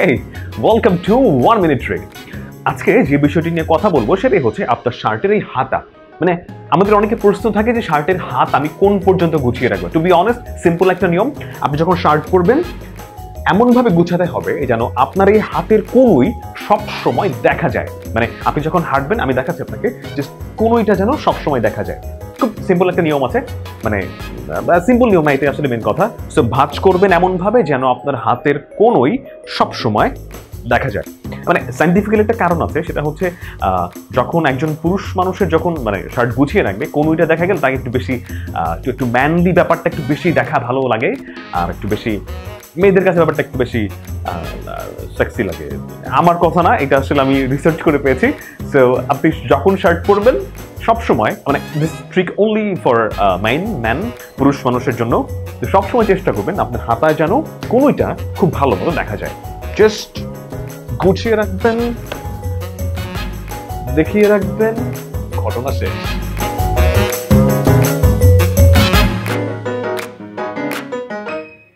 Hey, welcome to 1 Minute Trick. আজকে যে বিষয়টি নিয়ে কথা বলবো সেটাই হচ্ছে আপনার শার্টের এই হাতা। মানে আমাদের অনেকে প্রশ্ন থাকে যে শার্টের হাত আমি কোন পর্যন্ত গুছিয়ে রাখবো। টু বি অনেস্ট, সিম্পল একটা নিয়ম, আপনি যখন শার্ট পরবেন এমনভাবে গুছাতে হবে যেন আপনার এই হাতের কোনোই সব সময় দেখা যায়। মানে আপনি যখন হাঁটবেন, আমি দেখাচ্ছি আপনাকে, যে কোনোইটা যেন সব সময় দেখা যায়। খুব সিম্পল একটা নিয়ম আছে, মানে সিম্পল নিয়ম না, এটাই আসলে মেন কথা। সো ভাঁজ করবেন এমনভাবে যেন আপনার হাতের কোনোই সব সময় দেখা যায়। মানে সাইন্টিফিক্যালি একটা কারণ আছে, সেটা হচ্ছে যখন একজন পুরুষ মানুষের যখন মানে শার্ট গুছিয়ে রাখবে, কোনোইটা দেখা গেলে তাকে একটু বেশি একটু ম্যানলি ব্যাপারটা একটু বেশি দেখা ভালো লাগে, আর একটু বেশি মেয়েদের কাছে ব্যাপারটা একটু বেশি সেক্সি লাগে। আমার কথা না, এটা আসলে আমি রিসার্চ করে পেয়েছি। সো আপনি যখন শার্ট পরবেন সবসময়, মানে this trick only for man, পুরুষ মানুষের জন্য, সবসময় চেষ্টা করবেন আপনার হাতায় যেন কোনোইটা খুব ভালো মতো দেখা যায়। জাস্ট গুছিয়ে রাখবেন, দেখিয়ে রাখবেন, ঘটনা শেষ।